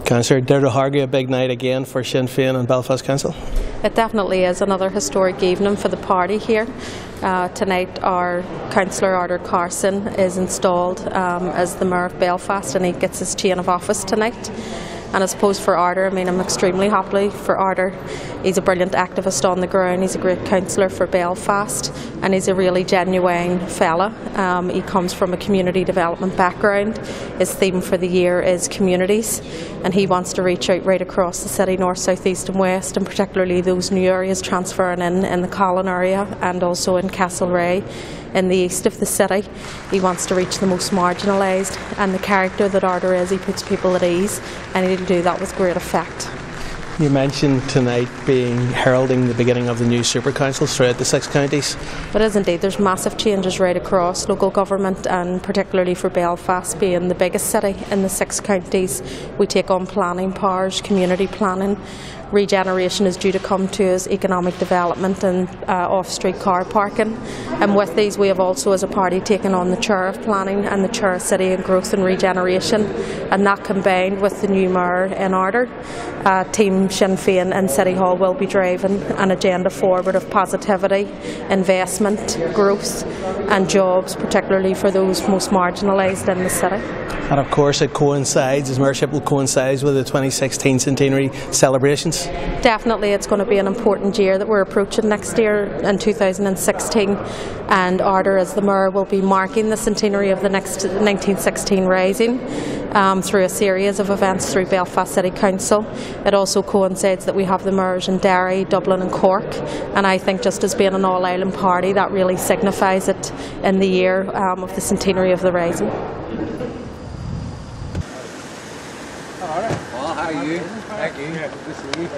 Councillor, Arder Carson, a big night again for Sinn Féin and Belfast Council. It definitely is another historic evening for the party here. Tonight our Councillor Arder Carson is installed as the Mayor of Belfast, and he gets his chain of office tonight. And I suppose for Arder, I mean, I'm extremely happy for Arder. He's a brilliant activist on the ground, he's a great councillor for Belfast, and he's a really genuine fella. He comes from a community development background. His theme for the year is communities, and he wants to reach out right across the city, north, south, east and west, and particularly those new areas transferring in the Colin area and also in Castlereagh in the east of the city. He wants to reach the most marginalised, and the character that Arder is, he puts people at ease, and he'll do that with great effect. You mentioned tonight being heralding the beginning of the new super councils throughout the 6 counties. It is indeed. There's massive changes right across local government, and particularly for Belfast being the biggest city in the 6 counties, we take on planning powers, community planning. Regeneration is due to come to us, economic development and off-street car parking. And with these we have also as a party taken on the chair of planning and the chair of city and growth and regeneration, and that combined with the new mayor in Arder, Team Sinn Féin and City Hall will be driving an agenda forward of positivity, investment, growth and jobs, particularly for those most marginalised in the city. And of course it coincides, his mayorship will coincide with the 2016 centenary celebrations. Definitely, it's going to be an important year that we're approaching next year in 2016, and Arder as the mayor will be marking the centenary of the next 1916 Rising through a series of events through Belfast City Council. It also coincides that we have the mayors in Derry, Dublin and Cork, and I think just as being an all-island party that really signifies it in the year of the centenary of the Rising. Well, how are you? Thank you. Good to see you.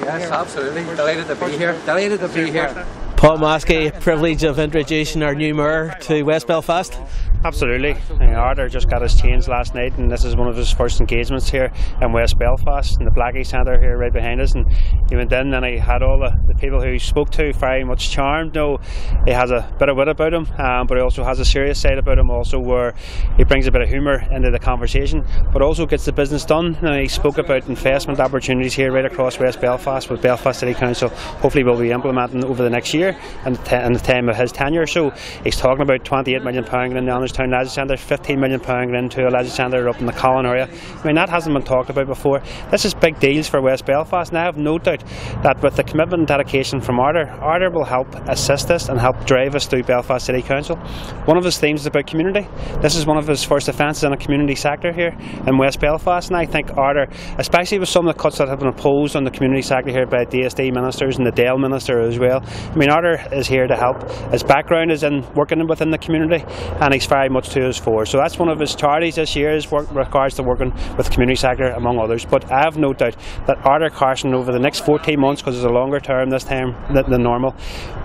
Yes, absolutely. Delighted to be here. Delighted to be here. Paul Maskey, privilege of introducing our new mayor to West Belfast. Absolutely. Arder just got his change last night, and this is one of his first engagements here in West Belfast in the Blackie Centre here right behind us. And he went in and he had all the people who he spoke to very much charmed. No, he has a bit of wit about him, but he also has a serious side about him also, where he brings a bit of humour into the conversation, but also gets the business done. And he spoke about investment opportunities here right across West Belfast with Belfast City Council. Hopefully will be implementing over the next year and the time of his tenure. So he's talking about £28 million in the Town Leisure Centre, £15 million into a leisure centre up in the Colin area. I mean, that hasn't been talked about before. This is big deals for West Belfast, and I have no doubt that with the commitment and dedication from Arder will help assist us and help drive us through Belfast City Council. One of his themes is about community. This is one of his first offences in a community sector here in West Belfast, and I think Arder, especially with some of the cuts that have been imposed on the community sector here by DSD ministers and the Dale minister as well. I mean, Arder is here to help. His background is in working within the community, and he's very much to us for. So that's one of his charities this year, is regards to working with the community sector among others. But I have no doubt that Arder Carson over the next 14 months, because it's a longer term this time than normal,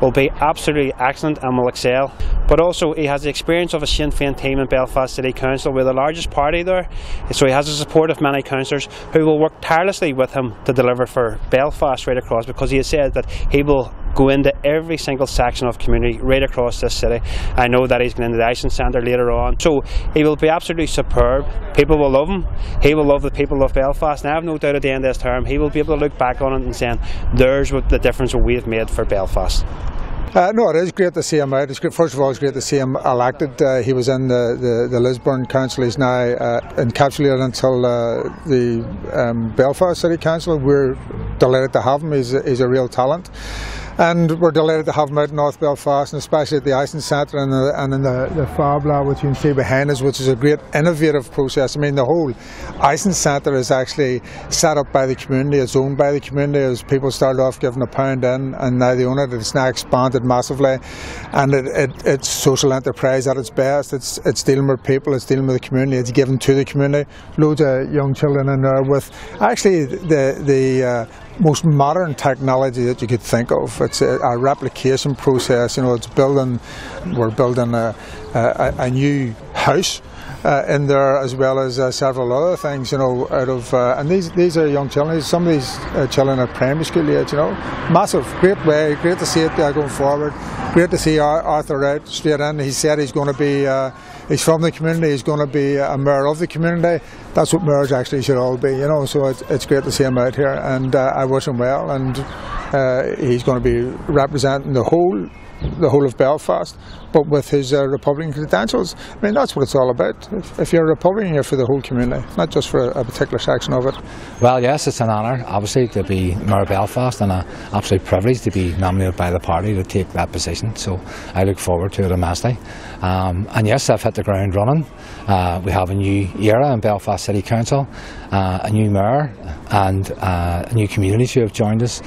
will be absolutely excellent and will excel. But also he has the experience of a Sinn Féin team in Belfast City Council. We're the largest party there, so he has the support of many councillors who will work tirelessly with him to deliver for Belfast right across, because he has said that he will go into every single section of community right across this city. I know that he's going into the Iceland Centre later on, so he will be absolutely superb. People will love him. He will love the people of Belfast, and I have no doubt at the end of this term he will be able to look back on it and saying, there's what the difference that we have made for Belfast. No, it is great to see him out. It's great, first of all, it's great to see him elected. He was in the Lisburn Council. He's now encapsulated until the Belfast City Council. We're delighted to have him. He's a real talent. And we're delighted to have him out in North Belfast, and especially at the Iceland Centre and in the Fab Lab, which you can see behind us, which is a great innovative process. I mean, the whole Iceland Centre is actually set up by the community, it's owned by the community, as people started off giving £1 in, and now they own it. It's now expanded massively, and it's social enterprise at its best. It's dealing with people, it's dealing with the community, it's given to the community. Loads of young children in there with actually the most modern technology that you could think of. It's a replication process. You know, we're building a new house in there, as well as several other things, you know, out of and these are young children. Some of these children are primary school age, you know. Massive, great way, great to see it going forward. Great to see Arthur out straight in. He said he's going to be, he's from the community, he's going to be a mayor of the community. That's what mayors actually should all be, you know, so it's great to see him out here, and I wish him well, and he's going to be representing the whole of Belfast, but with his Republican credentials. I mean, that's what it's all about. If you're a Republican, you're for the whole community, not just for a particular section of it. Well, yes, it's an honour, obviously, to be Mayor of Belfast, and an absolute privilege to be nominated by the party to take that position, so I look forward to it immensely. And yes, I've hit the ground running. We have a new era in Belfast City Council, a new mayor, and new communities who have joined us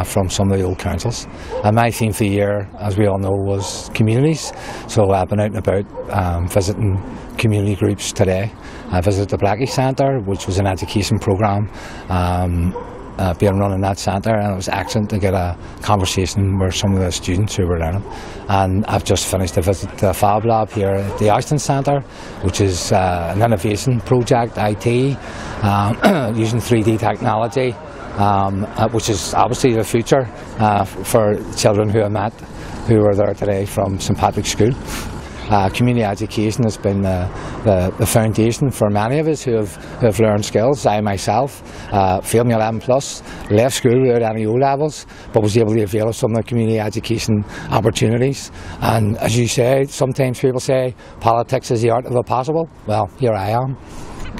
from some of the old councils. And my theme for the year, as we all know, was communities. So I've been out and about visiting community groups today. I visited the Blackie Centre, which was an education programme being run in that centre, and it was excellent to get a conversation with some of the students who were learning. And I've just finished a visit to the Fab Lab here at the Ashton Centre, which is an innovation project, IT, using 3D technology, which is obviously the future for children who I met, who were there today from St Patrick's School. Community education has been the foundation for many of us who have learned skills. I myself failed my 11+, left school without any O levels, but was able to avail of some of the community education opportunities. And as you say, sometimes people say politics is the art of the possible. Well, here I am.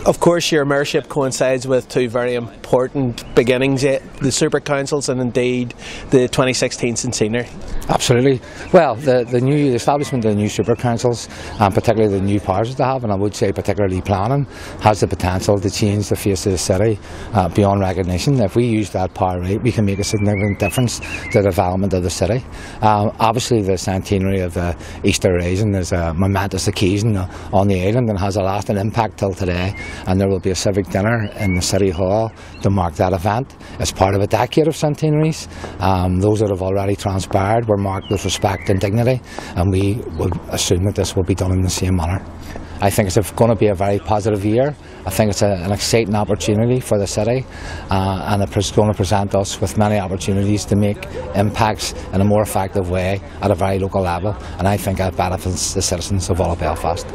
Of course, your mayorship coincides with two very important beginnings, the super councils and indeed the 2016 centenary. Absolutely. Well, the establishment of the new super councils, and particularly the new powers they have, and I would say particularly planning, has the potential to change the face of the city beyond recognition. If we use that power right, we can make a significant difference to the development of the city. Obviously, the centenary of the Easter Rising is a momentous occasion on the island and has a lasting impact till today. And there will be a civic dinner in the City Hall to mark that event. It's part of a decade of centenaries. Those that have already transpired were marked with respect and dignity, and we will assume that this will be done in the same manner. I think it's going to be a very positive year. I think it's an exciting opportunity for the city, and it's going to present us with many opportunities to make impacts in a more effective way at a very local level, and I think that benefits the citizens of all of Belfast.